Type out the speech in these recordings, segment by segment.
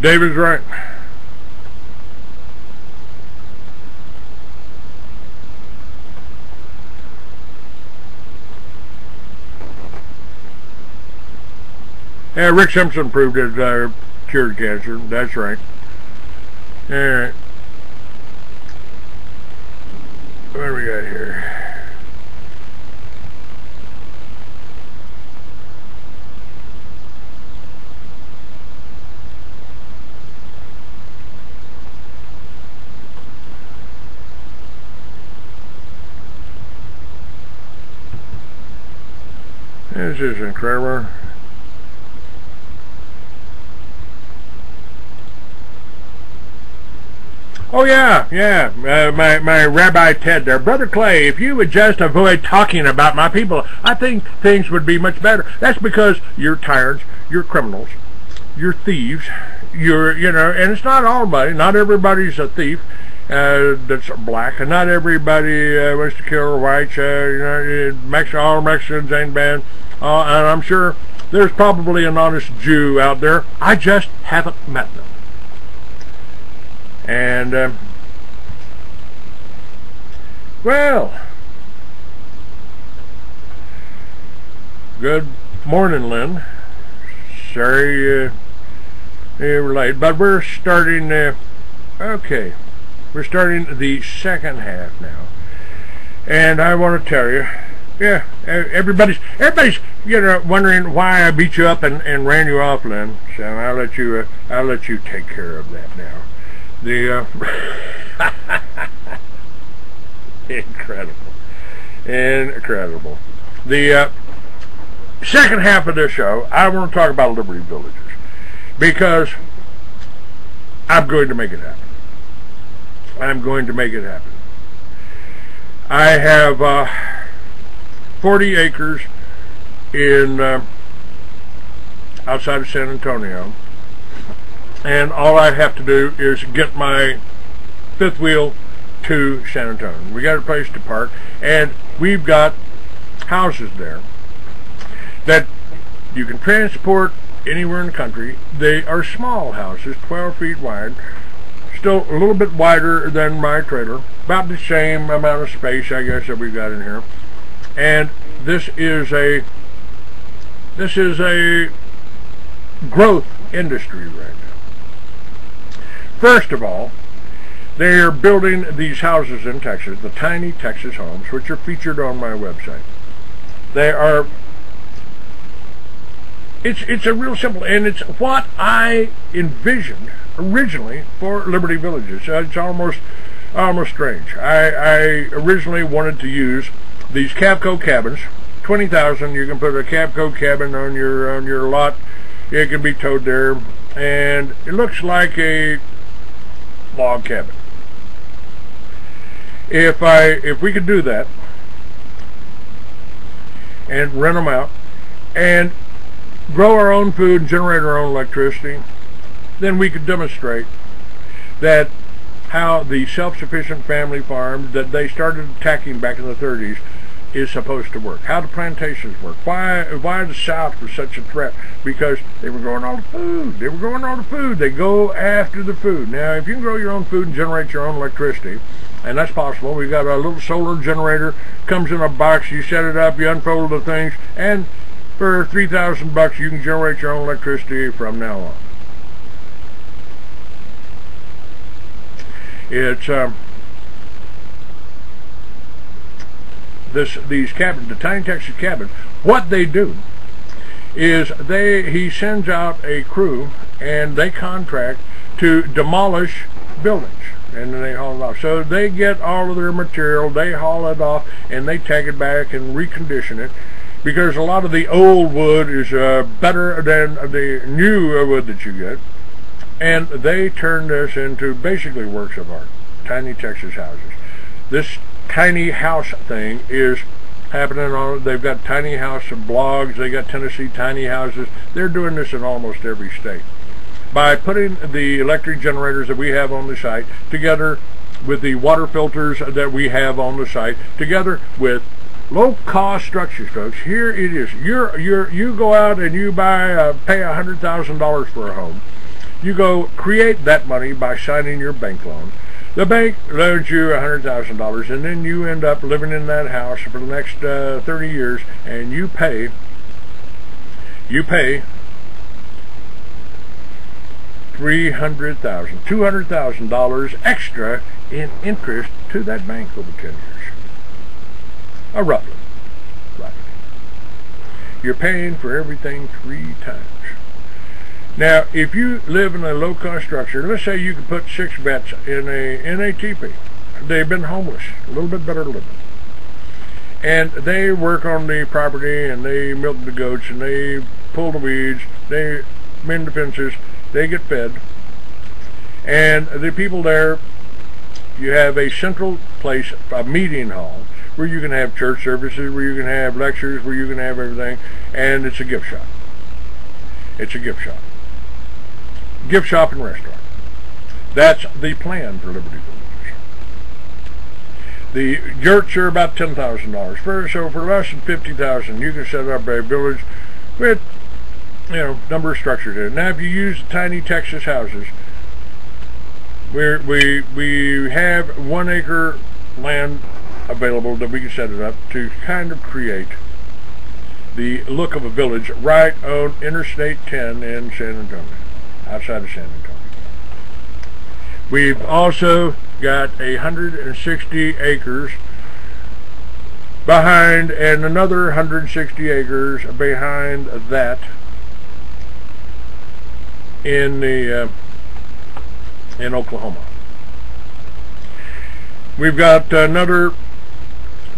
David's right. Yeah, Rick Simpson proved it cured cancer. That's right. All right. What do we got here? This is incredible. Oh yeah, my Rabbi Ted there. Brother Clay, if you would just avoid talking about my people, I think things would be much better. That's because you're tyrants, you're criminals, you're thieves, and it's not everybody. Not everybody's a thief that's black, and not everybody wants to kill whites. All Mexicans ain't bad, and I'm sure there's probably an honest Jew out there. I just haven't met them. And, well, good morning, Lynn. Sorry you're late, but we're starting, okay, we're starting the second half now. And I want to tell you, yeah, everybody's wondering why I beat you up and ran you off, Lynn. So I'll let you take care of that now. The incredible. The second half of this show, I want to talk about Liberty Villages because I'm going to make it happen. I'm going to make it happen. I have 40 acres in outside of San Antonio. And all I have to do is get my fifth wheel to San Antonio. We got a place to park, and we've got houses there that you can transport anywhere in the country. They are small houses, 12 feet wide, still a little bit wider than my trailer, about the same amount of space, I guess, that we've got in here. And this is a growth industry right now. First of all, they're building these houses in Texas, the tiny Texas homes, which are featured on my website. They are, it's a real simple, and it's what I envisioned originally for Liberty Villages. It's almost strange. I originally wanted to use these Cavco cabins, 20,000. You can put a Cavco cabin on your lot. It can be towed there, and it looks like a log cabin. If we could do that and rent them out and grow our own food and generate our own electricity, then we could demonstrate that how the self-sufficient family farm that they started attacking back in the 30s is supposed to work. How the plantations work. Why the South was such a threat? Because they were growing all the food. They go after the food. Now, if you can grow your own food and generate your own electricity, and that's possible. We've got a little solar generator, comes in a box, you set it up, you unfold the things, and for $3,000 you can generate your own electricity from now on. It's these cabins, the tiny Texas cabins, what they do is he sends out a crew and they contract to demolish buildings, and then they haul it off. So they get all of their material, they haul it off, and they take it back and recondition it, because a lot of the old wood is better than the new wood that you get, and they turn this into basically works of art. Tiny Texas houses. This tiny house thing is happening on, they've got tiny house blogs, they got Tennessee tiny houses. They're doing this in almost every state. By putting the electric generators that we have on the site together with the water filters that we have on the site, together with low-cost structures, folks. Here it is. You go out and you pay $100,000 for a home. You go create that money by signing your bank loan. The bank loans you $100,000, and then you end up living in that house for the next 30 years, and you pay $300,000, $200,000 extra in interest to that bank over 10 years. Roughly. You're paying for everything 3 times. Now, if you live in a low-cost structure, let's say you could put 6 vets in a teepee. They've been homeless, a little bit better living. And they work on the property, and they milk the goats, and they pull the weeds, they mend the fences, they get fed. And the people there, you have a central place, a meeting hall, where you can have church services, where you can have lectures, where you can have everything, and it's a gift shop. It's a gift shop. Gift shop and restaurant. That's the plan for Liberty Villages. The yurts are about $10,000. So for less than $50,000, you can set up a village with, number of structures in it. Now, if you use tiny Texas houses, we have 1 acre land available that we can set it up to kind of create the look of a village right on Interstate 10 in San Antonio, outside of San Antonio. We've also got 160 acres behind, and another 160 acres behind that in Oklahoma. We've got another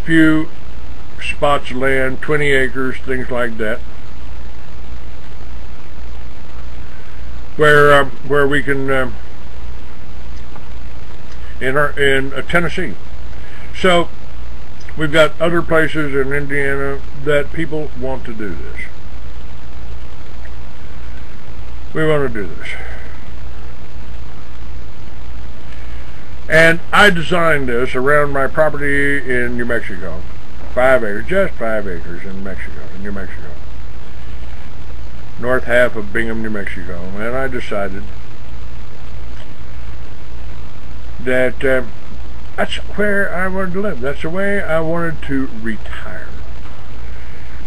few spots of land, 20 acres, things like that, where we can in Tennessee. So we've got other places in Indiana that people want to do this. We want to do this. And I designed this around my property in New Mexico. 5 acres, just 5 acres in New Mexico. North half of Bingham, New Mexico. And I decided that that's where I wanted to live. That's the way I wanted to retire.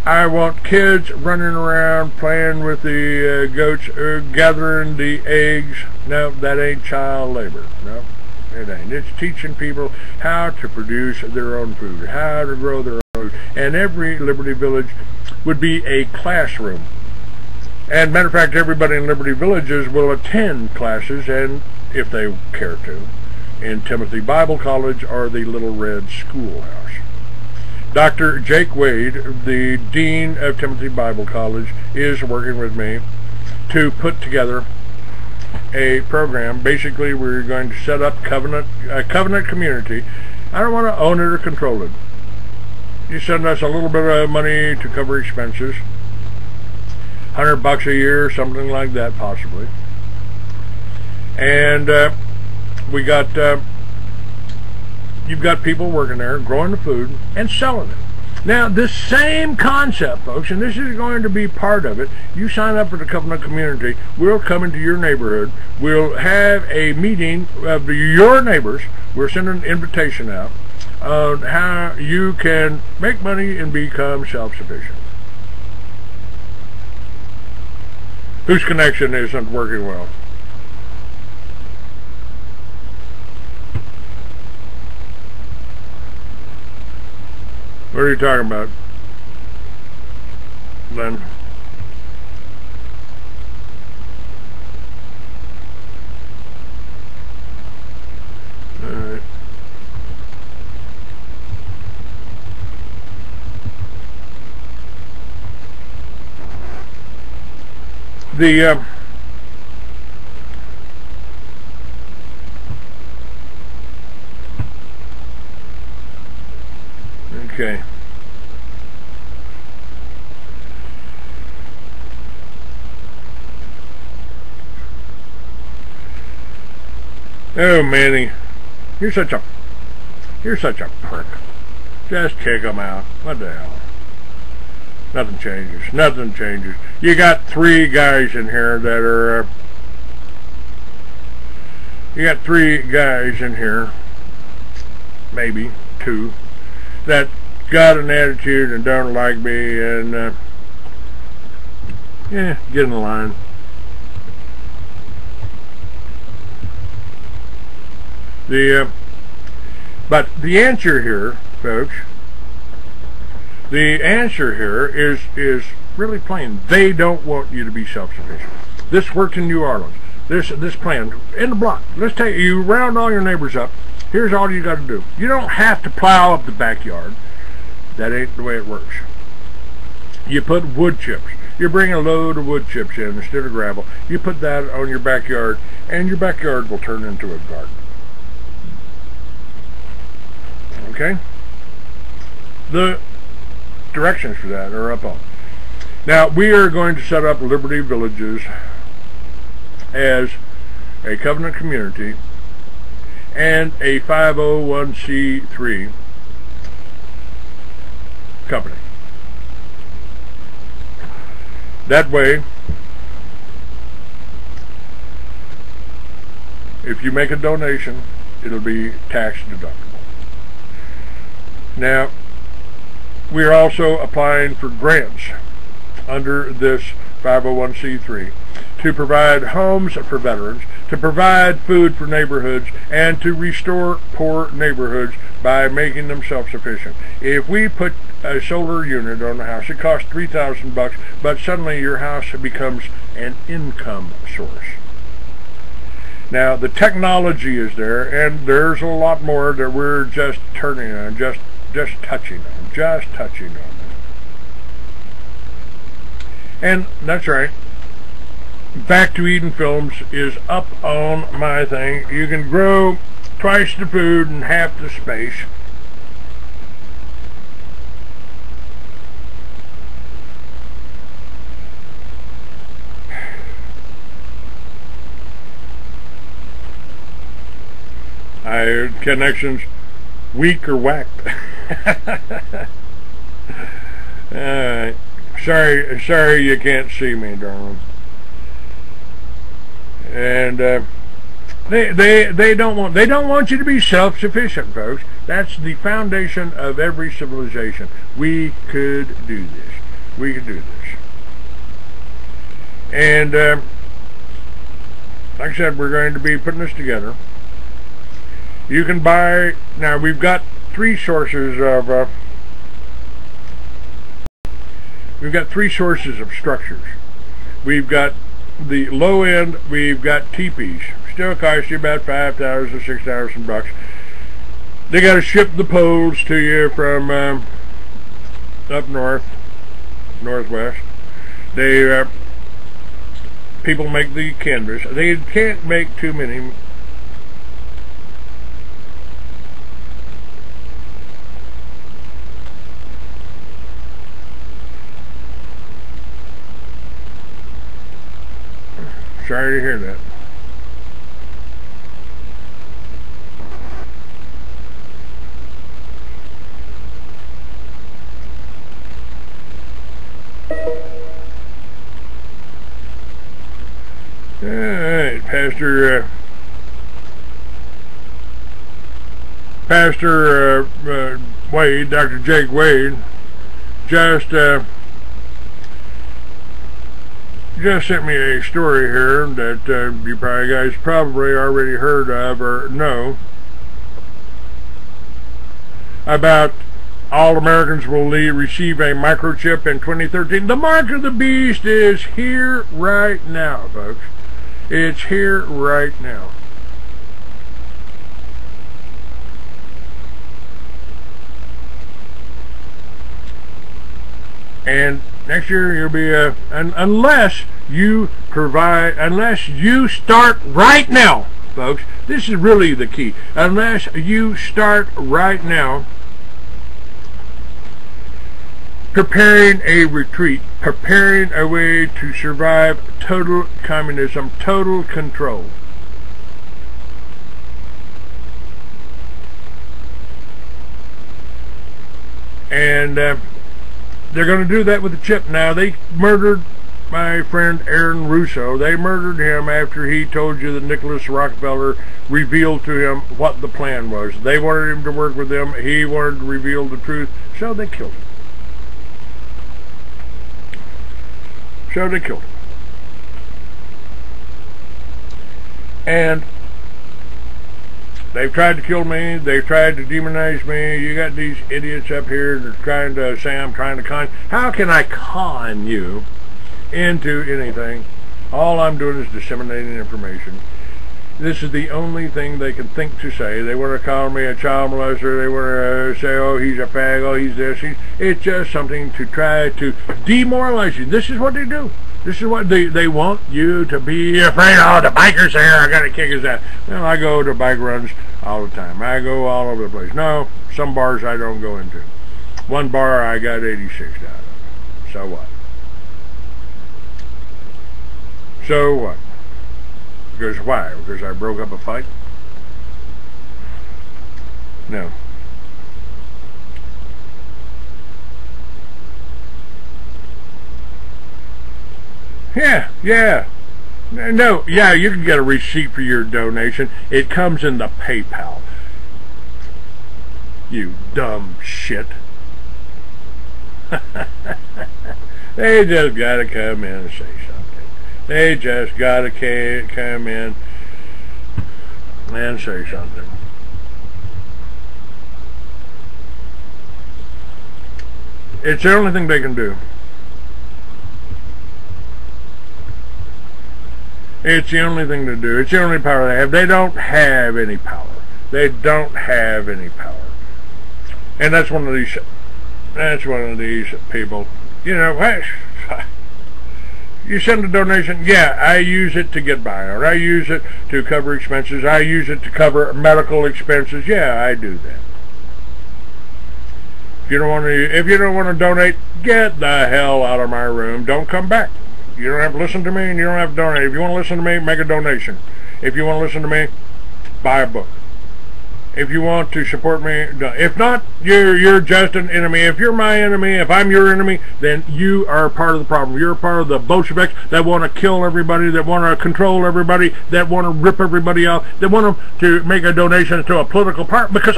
I want kids running around playing with the goats, gathering the eggs. No, that ain't child labor. No. It ain't. It's teaching people how to produce their own food, how to grow their own food. And every Liberty Village would be a classroom. And matter of fact, everybody in Liberty Villages will attend classes, and if they care to, in Timothy Bible College or the Little Red Schoolhouse. Dr. Jake Wade, the Dean of Timothy Bible College, is working with me to put together a program. Basically, we're going to set up a covenant community. I don't want to own it or control it. You send us a little bit of money to cover expenses, $100 a year, something like that, possibly. And we got you've got people working there, growing the food and selling it. Now, this same concept, folks, and this is going to be part of it. You sign up for the covenant community, we'll come into your neighborhood, we'll have a meeting of your neighbors, we'll send an invitation out on how you can make money and become self-sufficient. Whose connection isn't working well? What are you talking about, Len? All right. Okay. Oh, Manny, you're such a prick. Just kick him out. What the hell? Nothing changes. Nothing changes. You got 3 guys in here that are you got 3 guys in here, maybe 2, that got an attitude and don't like me, and yeah, get in the line. But the answer here, folks, the answer here is really plain. They don't want you to be self-sufficient. This worked in New Orleans. This plan in the block. Let's take you round all your neighbors up. Here's all you got to do. You don't have to plow up the backyard. That ain't the way it works. You put wood chips. You bring a load of wood chips in instead of gravel. You put that on your backyard, and your backyard will turn into a garden. Okay? The directions for that are up on. Now, we are going to set up Liberty Villages as a covenant community and a 501c3 company. That way, if you make a donation, it'll be tax deductible. Now, we are also applying for grants under this 501c3 to provide homes for veterans, to provide food for neighborhoods, and to restore poor neighborhoods by making them self-sufficient. If we put a solar unit on the house, it costs $3,000, but suddenly your house becomes an income source. Now, the technology is there, and there's a lot more that we're just turning on, just touching on. And that's right. Back to Eden Films is up on my thing. You can grow twice the food in half the space. Connections weak or whacked. Alright. Sorry you can't see me, darling. And they don't want you to be self-sufficient, folks. That's the foundation of every civilization. We could do this. We could do this. And like I said, we're going to be putting this together. You can buy, now we've got 3 sources of structures. We've got the low end, we've got teepees. Still cost you about $5,000 or $6,000. They got to ship the poles to you from up northwest. They people make the canvas. They can't make too many. Sorry to hear that. All right, Pastor Wade, Dr. Jake Wade, just sent me a story here that you guys probably already heard of or know about all Americans will receive a microchip in 2013. The mark of the beast is here right now, folks. It's here right now. And next year you'll be unless you start right now, folks. This is really the key. Unless you start right now preparing a retreat, preparing a way to survive total communism, total control. And they're going to do that with the chip. Now, they murdered my friend Aaron Russo. They murdered him after he told you that Nicholas Rockefeller revealed to him what the plan was. They wanted him to work with them. He wanted to reveal the truth. So they killed him. And they've tried to kill me. They've tried to demonize me. You got these idiots up here that are trying to say I'm trying to con. How can I con you into anything? All I'm doing is disseminating information. This is the only thing they can think to say. They want to call me a child molester. They want to say, oh, he's a fag, oh, he's this. It's just something to try to demoralize you. This is what they do. This is what they want you to be afraid. Oh, the biker's here, I gotta kick his ass. Well, I go to bike runs all the time. I go all over the place. No, some bars I don't go into. One bar I got 86 out of. So what? So what? Because why? Because I broke up a fight? No. Yeah. No, yeah, you can get a receipt for your donation. It comes in the PayPal. You dumb shit. They just gotta come in and say something. They just gotta come in and say something. It's the only thing they can do. It's the only thing to do. It's the only power they have. They don't have any power. They don't have any power. And that's one of these people. You know, you send a donation, yeah, I use it to get by on. I use it to cover expenses. I use it to cover medical expenses. Yeah, I do that. If you don't want to donate, get the hell out of my room. Don't come back. You don't have to listen to me, and you don't have to donate. If you want to listen to me, make a donation. If you want to listen to me, buy a book. If you want to support me, if not, you're just an enemy. If you're my enemy, if I'm your enemy, then you are part of the problem. You're part of the Bolsheviks that want to kill everybody, that want to control everybody, that want to rip everybody out, that want them to make a donation to a political party. Because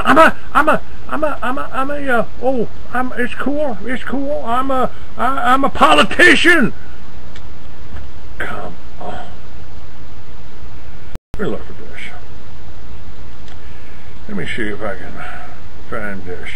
it's cool. I'm a politician. Come on. Let me look at this. Let me see if I can find this.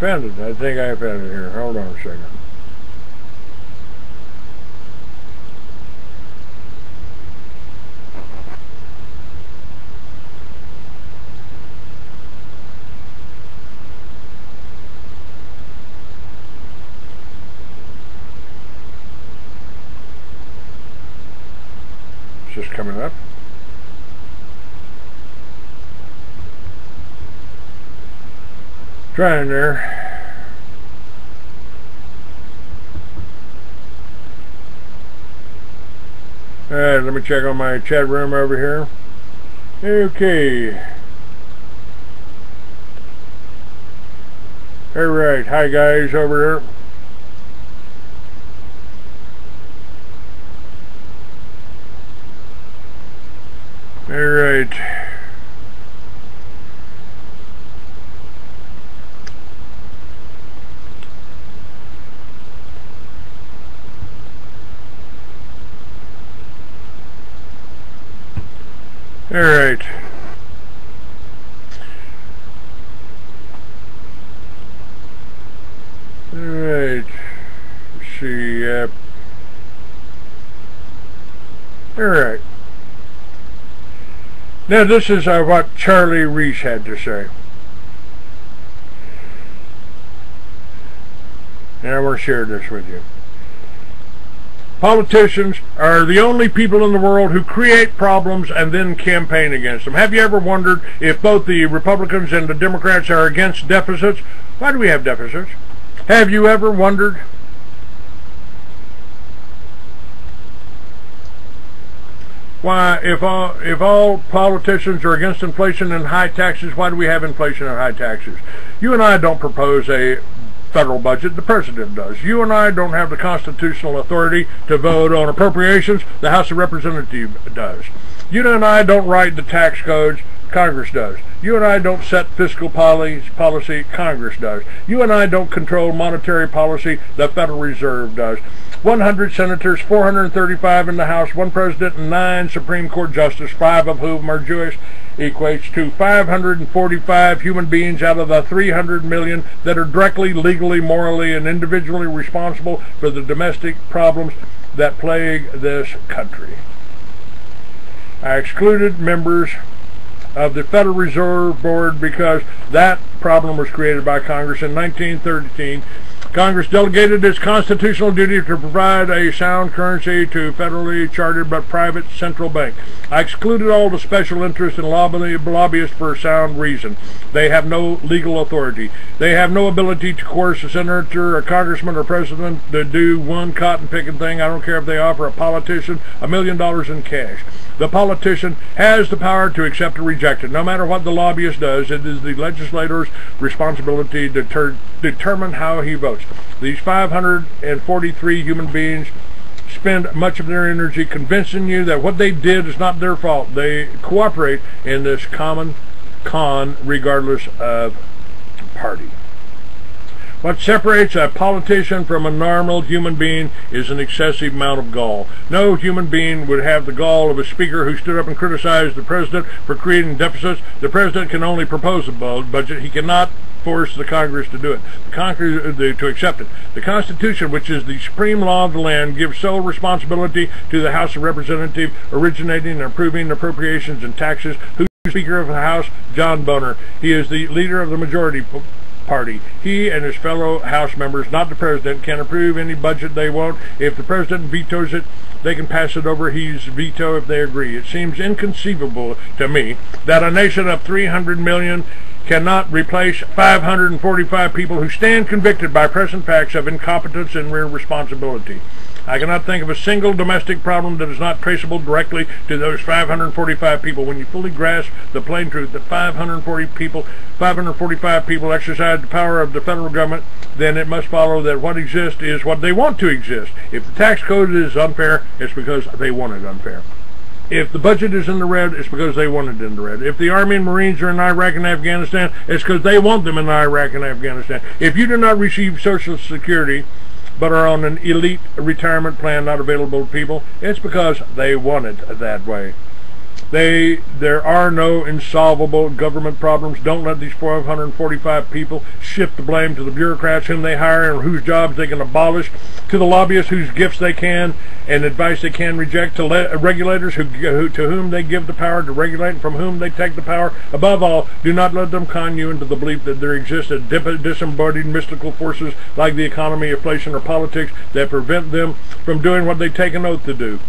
Found it. I think I found it here. Hold on a second. It's just coming up. Trying there. Alright, let me check on my chat room over here. Okay. Alright, hi guys over here. Alright. Alright. Alright. Let's see. Alright. Now this is what Charlie Reese had to say. And I want to share this with you. Politicians are the only people in the world who create problems and then campaign against them. Have you ever wondered if both the Republicans and the Democrats are against deficits? Why do we have deficits? Have you ever wondered? Why, if all politicians are against inflation and high taxes, why do we have inflation and high taxes? You and I don't propose a federal budget, the president does. You and I don't have the constitutional authority to vote on appropriations, the House of Representatives does. You and I don't write the tax codes, Congress does. You and I don't set fiscal policy, Congress does. You and I don't control monetary policy, the Federal Reserve does. 100 senators, 435 in the House, 1 president, and 9 Supreme Court justices, 5 of whom are Jewish, equates to 545 human beings out of the 300 million that are directly, legally, morally, and individually responsible for the domestic problems that plague this country. I excluded members of the Federal Reserve Board because that problem was created by Congress in 1913. Congress delegated its constitutional duty to provide a sound currency to federally chartered but private central bank. I excluded all the special interests and lobbyists for a sound reason. They have no legal authority. They have no ability to coerce a senator, a congressman, or president to do one cotton-picking thing. I don't care if they offer a politician $1 million in cash. The politician has the power to accept or reject it. No matter what the lobbyist does, it is the legislator's responsibility to determine how he votes. These 543 human beings spend much of their energy convincing you that what they did is not their fault. They cooperate in this common con regardless of party. What separates a politician from a normal human being is an excessive amount of gall. No human being would have the gall of a speaker who stood up and criticized the president for creating deficits. The president can only propose a budget. He cannot force the Congress to do it, to accept it. The Constitution, which is the supreme law of the land, gives sole responsibility to the House of Representatives, originating and approving appropriations and taxes. Who's Speaker of the House? John Boehner. He is the leader of the majority party. He and his fellow House members, not the president, can approve any budget they want. If the president vetoes it, they can pass it over his veto if they agree. It seems inconceivable to me that a nation of 300 million cannot replace 545 people who stand convicted by present facts of incompetence and irresponsibility. I cannot think of a single domestic problem that is not traceable directly to those 545 people. When you fully grasp the plain truth that 545 people exercise the power of the federal government, then it must follow that what exists is what they want to exist. If the tax code is unfair, it's because they want it unfair. If the budget is in the red, it's because they want it in the red. If the Army and Marines are in Iraq and Afghanistan, it's because they want them in Iraq and Afghanistan. If you do not receive Social Security, but are on an elite retirement plan not available to people, it's because they want it that way. There are no insolvable government problems. Don't let these 445 people shift the blame to the bureaucrats whom they hire and whose jobs they can abolish, to the lobbyists whose gifts they can and advice they can reject, to regulators to whom they give the power to regulate and from whom they take the power. Above all, do not let them con you into the belief that there exist disembodied mystical forces like the economy, inflation, or politics that prevent them from doing what they take an oath to do.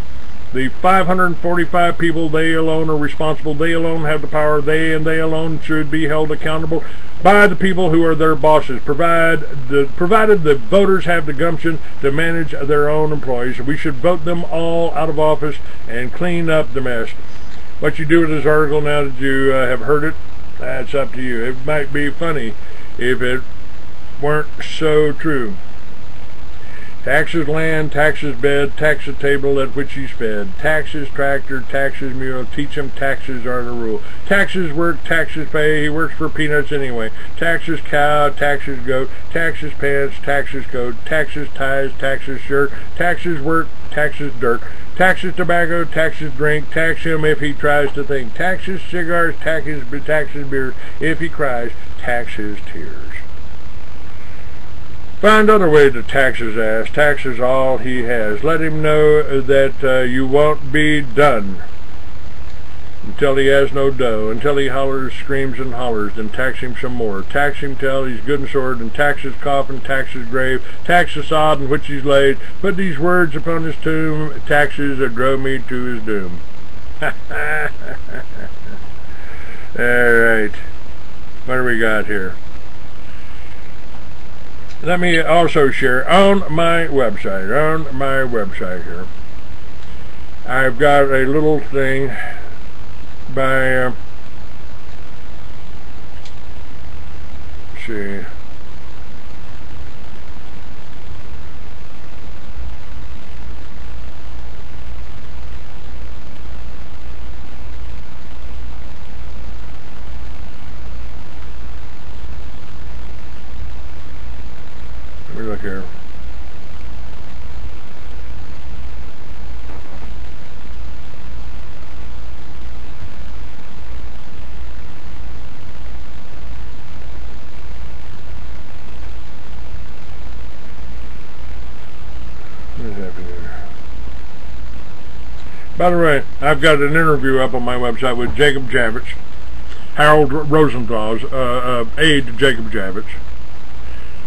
The 545 people, they alone are responsible. They alone have the power. They and they alone should be held accountable by the people who are their bosses, provided the voters have the gumption to manage their own employees. We should vote them all out of office and clean up the mess. What you do with this article now that you have heard it, that's up to you. It might be funny if it weren't so true. Taxes land, taxes bed, taxes table at which he's fed. Taxes tractor, taxes mule, teach him taxes are the rule. Taxes work, taxes pay, he works for peanuts anyway. Taxes cow, taxes goat, taxes pants, taxes coat, taxes ties, taxes shirt, taxes work, taxes dirt. Taxes tobacco, taxes drink, tax him if he tries to think. Taxes cigars, taxes beer, if he cries, taxes tears. Find other way to tax his ass. Tax is all he has. Let him know that you won't be done. until he has no dough, until he hollers, screams, and hollers, then tax him some more. Tax him till he's good and sore, and tax his coffin, tax his grave, tax the sod in which he's laid, put these words upon his tomb, taxes that drove me to his doom. Alright, what do we got here? Let me also share on my website here, I've got a little thing by, let's see, let me look here. By the way, I've got an interview up on my website with Jacob Javits, Harold Rosenthal's aide to Jacob Javits.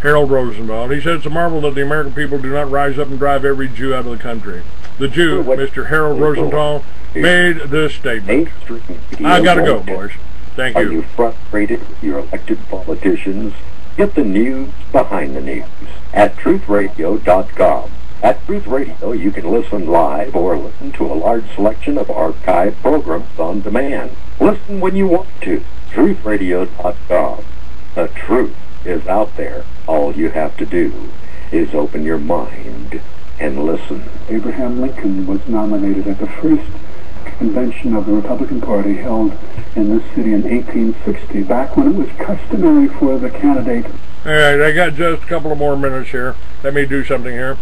Harold Rosenthal. He said it's a marvel that the American people do not rise up and drive every Jew out of the country. The Jew, Mr. Harold Rosenthal, made this statement. I gotta go, boys. Thank you. Are you frustrated with your elected politicians? Get the news behind the news at truthradio.com. At Truth Radio, you can listen live or listen to a large selection of archived programs on demand. Listen when you want to. truthradio.com. The truth is out there. All you have to do is open your mind and listen. Abraham Lincoln was nominated at the first convention of the Republican Party held in this city in 1860, back when it was customary for the candidate. All right, I got just a couple of more minutes here. Let me do something here.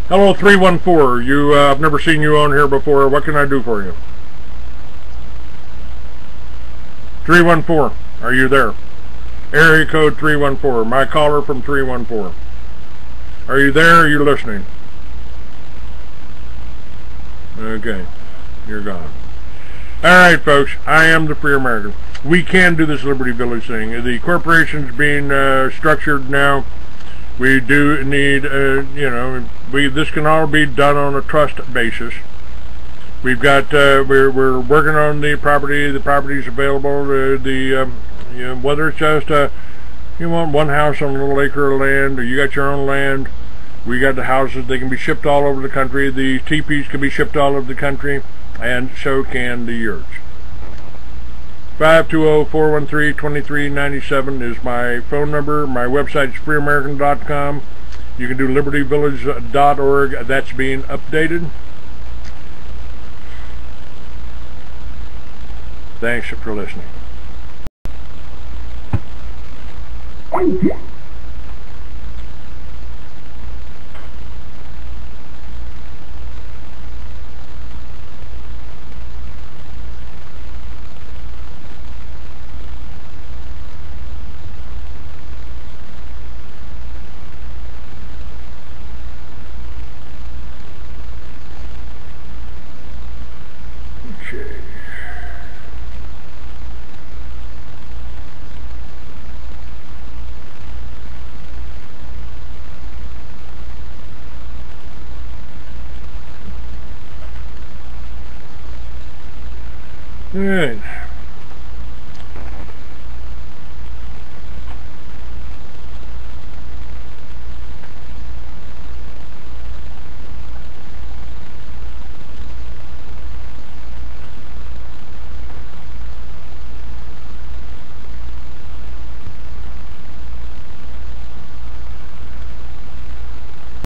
Hello, 314. I've never seen you on here before. What can I do for you? 314. Are you there? Area code 314. My caller from 314. Are you there? Are you listening? Okay. You're gone. Alright, folks. I am the Free American. We can do this Liberty Village thing. The corporation's being structured now. We do need, this can all be done on a trust basis. We've got, we're working on the property. The property's available. Whether it's just, you want one house on a little acre of land, or you got your own land, we got the houses. They can be shipped all over the country. The teepees can be shipped all over the country, and so can the yurts. 520-413-2397 is my phone number. My website is freeamerican.com. You can do libertyvillage.org. That's being updated. Thanks for listening. Alright.